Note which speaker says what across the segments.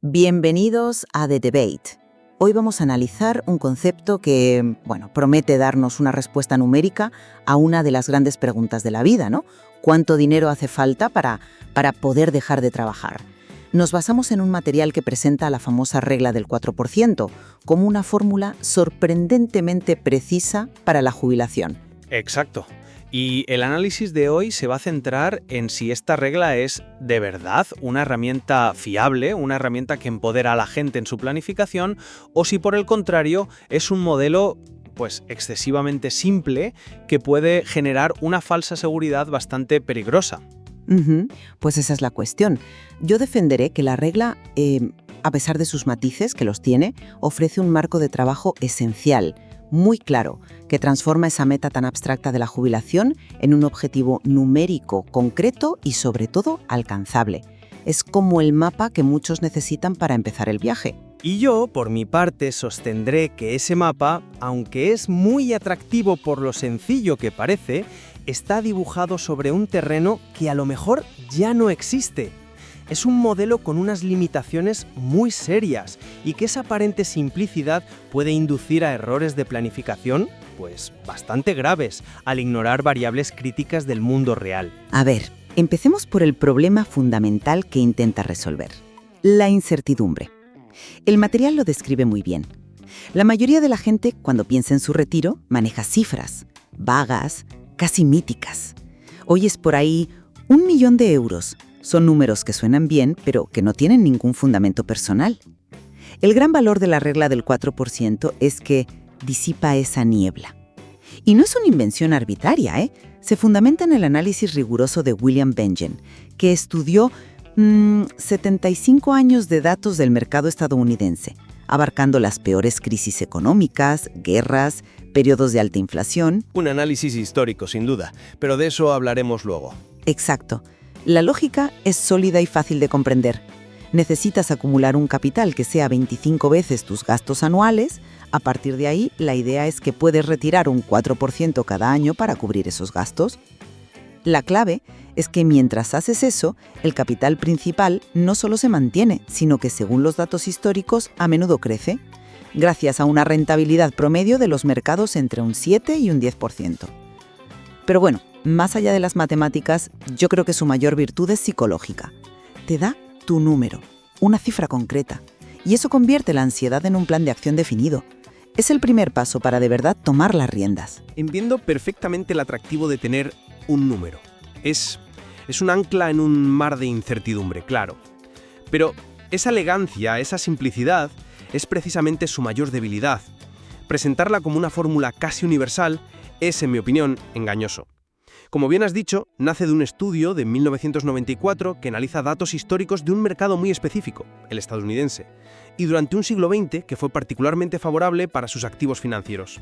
Speaker 1: Bienvenidos a The Debate. Hoy vamos a analizar un concepto que, promete darnos una respuesta numérica a una de las grandes preguntas de la vida, ¿no? ¿Cuánto dinero hace falta para poder dejar de trabajar? Nos basamos en un material que presenta la famosa regla del 4% como una fórmula sorprendentemente precisa para la jubilación.
Speaker 2: Exacto. Y el análisis de hoy se va a centrar en si esta regla es de verdad una herramienta fiable, una herramienta que empodera a la gente en su planificación, o si por el contrario es un modelo excesivamente simple que puede generar una falsa seguridad bastante peligrosa.
Speaker 1: Pues esa es la cuestión. Yo defenderé que la regla, a pesar de sus matices, que los tiene, ofrece un marco de trabajo esencial, muy claro, que transforma esa meta tan abstracta de la jubilación en un objetivo numérico, concreto y sobre todo alcanzable. Es como el mapa que muchos necesitan para empezar el viaje.
Speaker 3: Y yo, por mi parte, sostendré que ese mapa, aunque es muy atractivo por lo sencillo que parece, está dibujado sobre un terreno que a lo mejor ya no existe. Es un modelo con unas limitaciones muy serias y que esa aparente simplicidad puede inducir a errores de planificación, bastante graves, al ignorar variables críticas del mundo real.
Speaker 1: A ver, empecemos por el problema fundamental que intenta resolver: la incertidumbre. El material lo describe muy bien. La mayoría de la gente, cuando piensa en su retiro, maneja cifras vagas, casi míticas. Oyes por ahí 1 millón de euros. Son números que suenan bien, pero que no tienen ningún fundamento personal. El gran valor de la regla del 4% es que disipa esa niebla. Y no es una invención arbitraria, ¿eh? Se fundamenta en el análisis riguroso de William Bengen, que estudió 75 años de datos del mercado estadounidense, abarcando las peores crisis económicas, guerras, periodos de alta inflación.
Speaker 3: Un análisis histórico, sin duda, pero de eso hablaremos luego.
Speaker 1: Exacto. La lógica es sólida y fácil de comprender. Necesitas acumular un capital que sea 25 veces tus gastos anuales. A partir de ahí, la idea es que puedes retirar un 4% cada año para cubrir esos gastos. La clave es que mientras haces eso, el capital principal no solo se mantiene, sino que según los datos históricos a menudo crece, gracias a una rentabilidad promedio de los mercados entre un 7 y un 10%. Pero bueno, más allá de las matemáticas, yo creo que su mayor virtud es psicológica. Te da tu número, una cifra concreta, y eso convierte la ansiedad en un plan de acción definido. Es el primer paso para de verdad tomar las riendas.
Speaker 3: Entiendo perfectamente el atractivo de tener un número. Es un ancla en un mar de incertidumbre, claro. Pero esa elegancia, esa simplicidad, es precisamente su mayor debilidad. Presentarla como una fórmula casi universal es, en mi opinión, engañoso. Como bien has dicho, nace de un estudio de 1994 que analiza datos históricos de un mercado muy específico, el estadounidense, y durante un siglo XX que fue particularmente favorable para sus activos financieros.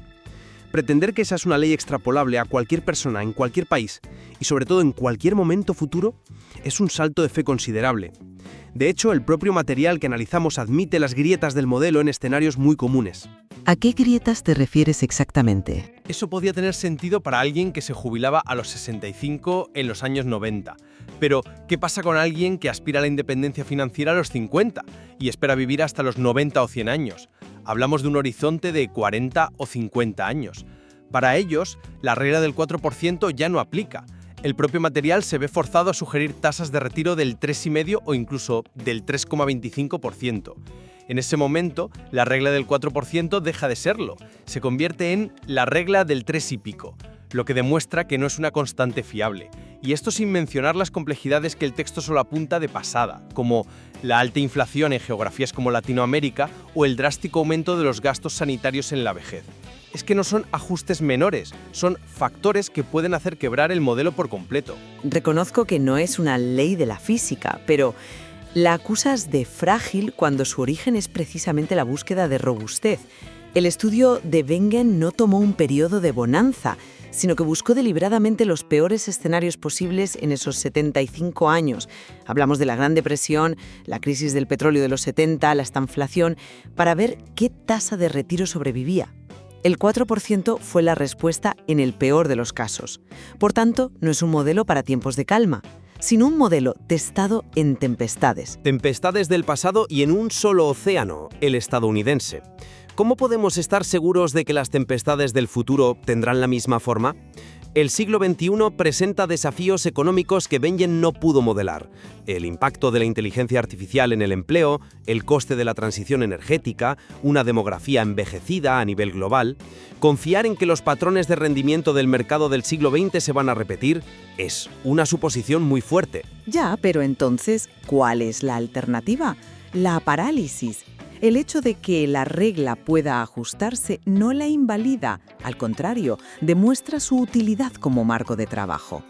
Speaker 3: Pretender que esa es una ley extrapolable a cualquier persona en cualquier país y sobre todo en cualquier momento futuro es un salto de fe considerable. De hecho, el propio material que analizamos admite las grietas del modelo en escenarios muy comunes.
Speaker 1: ¿A qué grietas te refieres exactamente?
Speaker 3: Eso podía tener sentido para alguien que se jubilaba a los 65 en los años 90. Pero, ¿qué pasa con alguien que aspira a la independencia financiera a los 50 y espera vivir hasta los 90 o 100 años? Hablamos de un horizonte de 40 o 50 años. Para ellos, la regla del 4% ya no aplica. El propio material se ve forzado a sugerir tasas de retiro del 3,5% o incluso del 3,25%. En ese momento, la regla del 4% deja de serlo. Se convierte en la regla del 3 y pico, lo que demuestra que no es una constante fiable. Y esto sin mencionar las complejidades que el texto solo apunta de pasada, como la alta inflación en geografías como Latinoamérica o el drástico aumento de los gastos sanitarios en la vejez. Es que no son ajustes menores, son factores que pueden hacer quebrar el modelo por completo.
Speaker 4: Reconozco que no es una ley de la física, pero la acusas de frágil cuando su origen es precisamente la búsqueda de robustez. El estudio de Bengen no tomó un periodo de bonanza, sino que buscó deliberadamente los peores escenarios posibles en esos 75 años. Hablamos de la Gran Depresión, la crisis del petróleo de los 70, la estanflación, para ver qué tasa de retiro sobrevivía. El 4% fue la respuesta en el peor de los casos. Por tanto, no es un modelo para tiempos de calma. sin un modelo testado en tempestades.
Speaker 5: Tempestades del pasado y en un solo océano, el estadounidense. ¿Cómo podemos estar seguros de que las tempestades del futuro tendrán la misma forma? El siglo XXI presenta desafíos económicos que Bengen no pudo modelar. El impacto de la inteligencia artificial en el empleo, el coste de la transición energética, una demografía envejecida a nivel global. Confiar en que los patrones de rendimiento del mercado del siglo XX se van a repetir es una suposición muy fuerte.
Speaker 1: Ya, pero entonces, ¿cuál es la alternativa? La parálisis. El hecho de que la regla pueda ajustarse no la invalida, al contrario, demuestra su utilidad como marco de trabajo.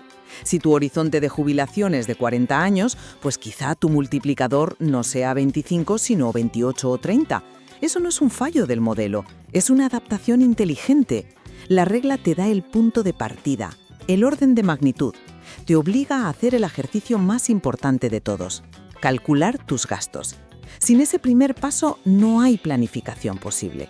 Speaker 1: Si tu horizonte de jubilación es de 40 años, pues quizá tu multiplicador no sea 25, sino 28 o 30. Eso no es un fallo del modelo, es una adaptación inteligente. La regla te da el punto de partida, el orden de magnitud. Te obliga a hacer el ejercicio más importante de todos, calcular tus gastos. Sin ese primer paso no hay planificación posible.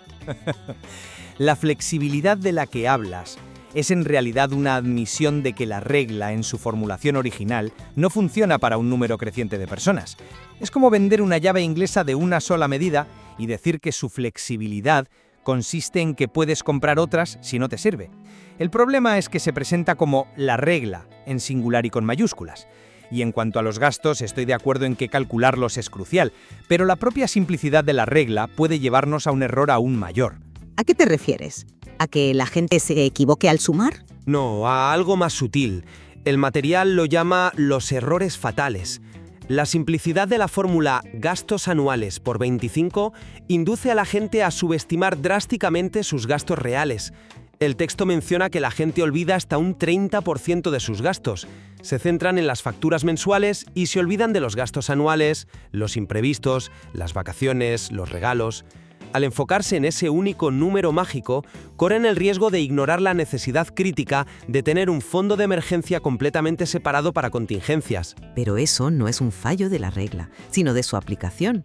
Speaker 6: La flexibilidad de la que hablas es en realidad una admisión de que la regla en su formulación original no funciona para un número creciente de personas. Es como vender una llave inglesa de una sola medida y decir que su flexibilidad consiste en que puedes comprar otras si no te sirve. El problema es que se presenta como la regla, en singular y con mayúsculas. Y en cuanto a los gastos, estoy de acuerdo en que calcularlos es crucial, pero la propia simplicidad de la regla puede llevarnos a un error aún mayor.
Speaker 7: ¿A qué te refieres? ¿A que la gente se equivoque al sumar?
Speaker 5: No, a algo más sutil. El material lo llama los errores fatales. La simplicidad de la fórmula gastos anuales por 25 induce a la gente a subestimar drásticamente sus gastos reales. El texto menciona que la gente olvida hasta un 30% de sus gastos. Se centran en las facturas mensuales y se olvidan de los gastos anuales, los imprevistos, las vacaciones, los regalos. Al enfocarse en ese único número mágico, corren el riesgo de ignorar la necesidad crítica de tener un fondo de emergencia completamente separado para contingencias.
Speaker 1: Pero eso no es un fallo de la regla, sino de su aplicación.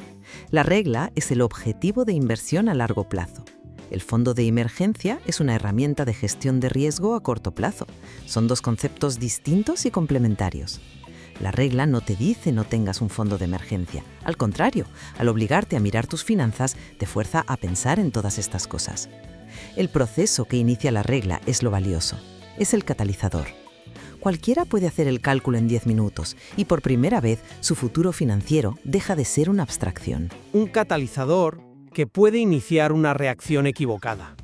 Speaker 1: La regla es el objetivo de inversión a largo plazo. El fondo de emergencia es una herramienta de gestión de riesgo a corto plazo. Son dos conceptos distintos y complementarios. La regla no te dice no tengas un fondo de emergencia. Al contrario, al obligarte a mirar tus finanzas, te fuerza a pensar en todas estas cosas. El proceso que inicia la regla es lo valioso. Es el catalizador. Cualquiera puede hacer el cálculo en 10 minutos y por primera vez su futuro financiero deja de ser una abstracción.
Speaker 2: Un catalizador que puede iniciar una reacción equivocada.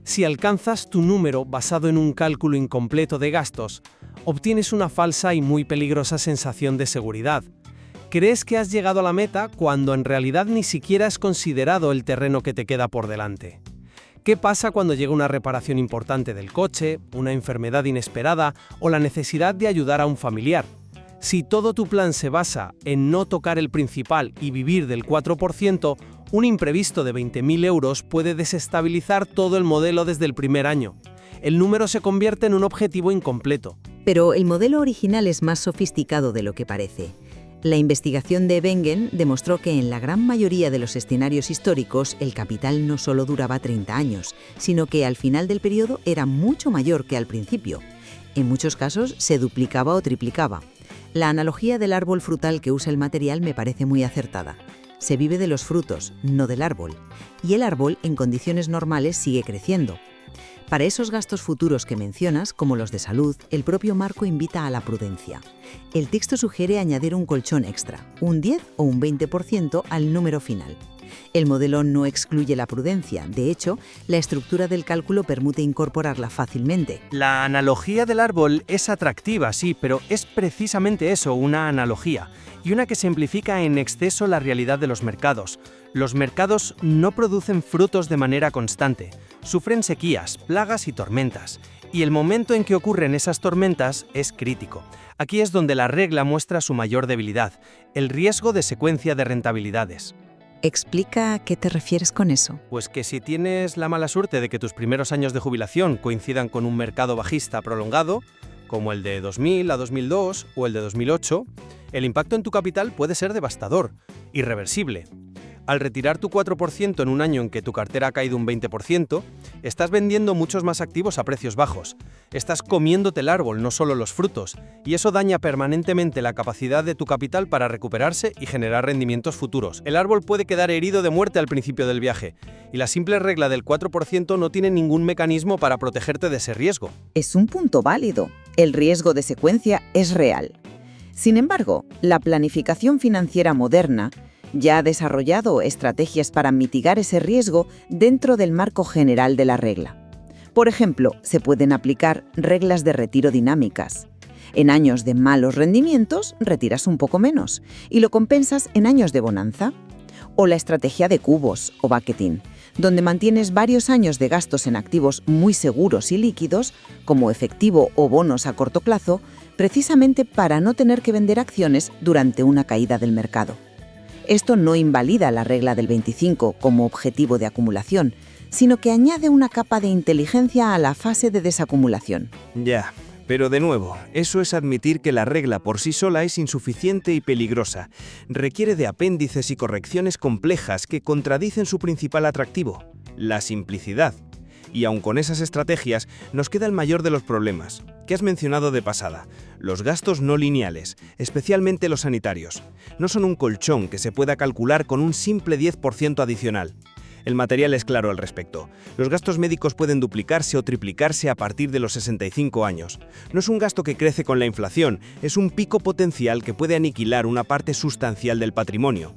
Speaker 2: Si alcanzas tu número basado en un cálculo incompleto de gastos, obtienes una falsa y muy peligrosa sensación de seguridad. Crees que has llegado a la meta cuando en realidad ni siquiera has considerado el terreno que te queda por delante. ¿Qué pasa cuando llega una reparación importante del coche, una enfermedad inesperada o la necesidad de ayudar a un familiar? Si todo tu plan se basa en no tocar el principal y vivir del 4%, un imprevisto de 20.000 euros puede desestabilizar todo el modelo desde el primer año. El número se convierte en un objetivo incompleto.
Speaker 7: Pero el modelo original es más sofisticado de lo que parece. La investigación de Bengen demostró que en la gran mayoría de los escenarios históricos el capital no solo duraba 30 años, sino que al final del periodo era mucho mayor que al principio. En muchos casos se duplicaba o triplicaba. La analogía del árbol frutal que usa el material me parece muy acertada. Se vive de los frutos, no del árbol, y el árbol en condiciones normales sigue creciendo. Para esos gastos futuros que mencionas, como los de salud, el propio marco invita a la prudencia. El texto sugiere añadir un colchón extra, un 10 o un 20% al número final. El modelo no excluye la prudencia, de hecho, la estructura del cálculo permite incorporarla fácilmente.
Speaker 6: La analogía del árbol es atractiva, sí, pero es precisamente eso, una analogía, y una que simplifica en exceso la realidad de los mercados. Los mercados no producen frutos de manera constante, sufren sequías, plagas y tormentas, y el momento en que ocurren esas tormentas es crítico. Aquí es donde la regla muestra su mayor debilidad, el riesgo de secuencia de rentabilidades.
Speaker 7: Explica a qué te refieres con eso.
Speaker 6: Pues que si tienes la mala suerte de que tus primeros años de jubilación coincidan con un mercado bajista prolongado, como el de 2000 a 2002 o el de 2008, el impacto en tu capital puede ser devastador, irreversible.
Speaker 3: Al retirar tu 4% en un año en que tu cartera ha caído un 20%, estás vendiendo muchos más activos a precios bajos. Estás comiéndote el árbol, no solo los frutos, y eso daña permanentemente la capacidad de tu capital para recuperarse y generar rendimientos futuros. El árbol puede quedar herido de muerte al principio del viaje, y la simple regla del 4% no tiene ningún mecanismo para protegerte de ese riesgo.
Speaker 1: Es un punto válido. El riesgo de secuencia es real. Sin embargo, la planificación financiera moderna ya ha desarrollado estrategias para mitigar ese riesgo dentro del marco general de la regla. Por ejemplo, se pueden aplicar reglas de retiro dinámicas. En años de malos rendimientos, retiras un poco menos y lo compensas en años de bonanza. O la estrategia de cubos o bucketing, donde mantienes varios años de gastos en activos muy seguros y líquidos, como efectivo o bonos a corto plazo, precisamente para no tener que vender acciones durante una caída del mercado. Esto no invalida la regla del 25 como objetivo de acumulación, sino que añade una capa de inteligencia a la fase de desacumulación.
Speaker 5: Ya, pero de nuevo, eso es admitir que la regla por sí sola es insuficiente y peligrosa. Requiere de apéndices y correcciones complejas que contradicen su principal atractivo, la simplicidad. Y aun con esas estrategias, nos queda el mayor de los problemas, que has mencionado de pasada: los gastos no lineales, especialmente los sanitarios. No son un colchón que se pueda calcular con un simple 10% adicional. El material es claro al respecto. Los gastos médicos pueden duplicarse o triplicarse a partir de los 65 años. No es un gasto que crece con la inflación, es un pico potencial que puede aniquilar una parte sustancial del patrimonio.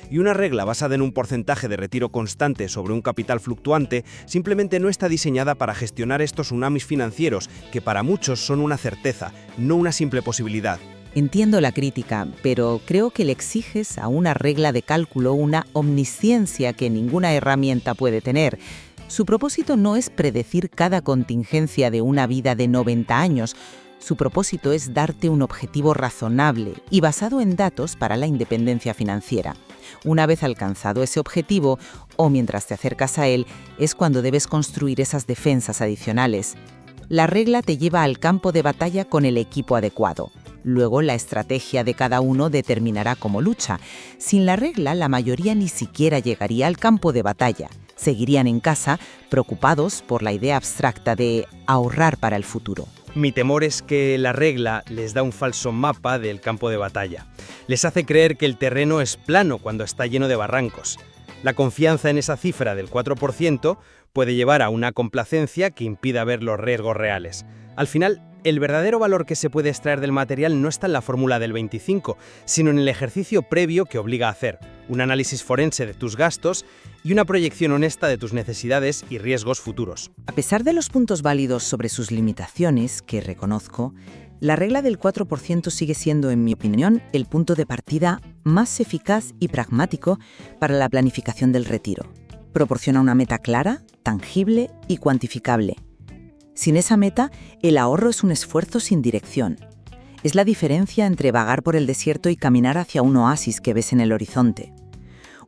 Speaker 5: Y una regla basada en un porcentaje de retiro constante sobre un capital fluctuante simplemente no está diseñada para gestionar estos tsunamis financieros, que para muchos son una certeza, no una simple posibilidad.
Speaker 7: Entiendo la crítica, pero creo que le exiges a una regla de cálculo una omnisciencia que ninguna herramienta puede tener. Su propósito no es predecir cada contingencia de una vida de 90 años. Su propósito es darte un objetivo razonable y basado en datos para la independencia financiera. Una vez alcanzado ese objetivo, o mientras te acercas a él, es cuando debes construir esas defensas adicionales. La regla te lleva al campo de batalla con el equipo adecuado. Luego, la estrategia de cada uno determinará cómo lucha. Sin la regla, la mayoría ni siquiera llegaría al campo de batalla. Seguirían en casa, preocupados por la idea abstracta de ahorrar para el futuro.
Speaker 3: Mi temor es que la regla les da un falso mapa del campo de batalla. Les hace creer que el terreno es plano cuando está lleno de barrancos. La confianza en esa cifra del 4% puede llevar a una complacencia que impida ver los riesgos reales. Al final, el verdadero valor que se puede extraer del material no está en la fórmula del 25, sino en el ejercicio previo que obliga a hacer, un análisis forense de tus gastos y una proyección honesta de tus necesidades y riesgos futuros.
Speaker 7: A pesar de los puntos válidos sobre sus limitaciones, que reconozco, la regla del 4% sigue siendo, en mi opinión, el punto de partida más eficaz y pragmático para la planificación del retiro. Proporciona una meta clara, tangible y cuantificable. Sin esa meta, el ahorro es un esfuerzo sin dirección. Es la diferencia entre vagar por el desierto y caminar hacia un oasis que ves en el horizonte.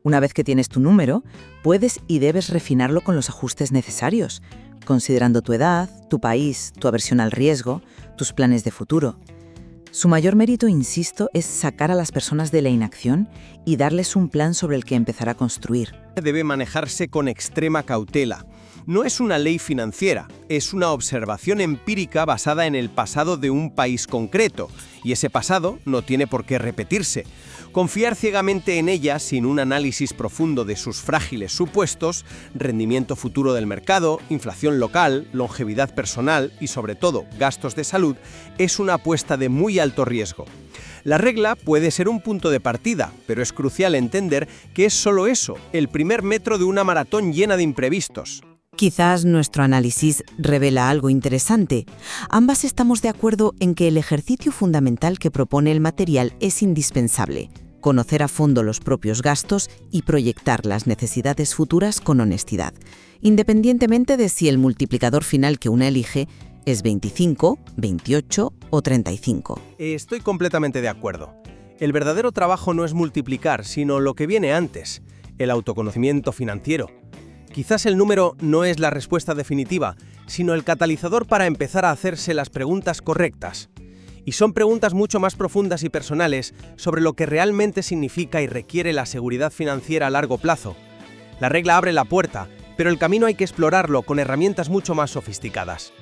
Speaker 7: Una vez que tienes tu número, puedes y debes refinarlo con los ajustes necesarios, considerando tu edad, tu país, tu aversión al riesgo, tus planes de futuro. Su mayor mérito, insisto, es sacar a las personas de la inacción y darles un plan sobre el que empezar a construir.
Speaker 8: Debe manejarse con extrema cautela. No es una ley financiera, es una observación empírica basada en el pasado de un país concreto, y ese pasado no tiene por qué repetirse. Confiar ciegamente en ella sin un análisis profundo de sus frágiles supuestos, rendimiento futuro del mercado, inflación local, longevidad personal y sobre todo gastos de salud, es una apuesta de muy alto riesgo. La regla puede ser un punto de partida, pero es crucial entender que es solo eso, el primer metro de una maratón llena de imprevistos.
Speaker 7: Quizás nuestro análisis revela algo interesante. Ambas estamos de acuerdo en que el ejercicio fundamental que propone el material es indispensable: conocer a fondo los propios gastos y proyectar las necesidades futuras con honestidad, independientemente de si el multiplicador final que uno elige es 25, 28 o 35.
Speaker 8: Estoy completamente de acuerdo. El verdadero trabajo no es multiplicar, sino lo que viene antes, el autoconocimiento financiero. Quizás el número no es la respuesta definitiva, sino el catalizador para empezar a hacerse las preguntas correctas. Y son preguntas mucho más profundas y personales sobre lo que realmente significa y requiere la seguridad financiera a largo plazo. La regla abre la puerta, pero el camino hay que explorarlo con herramientas mucho más sofisticadas.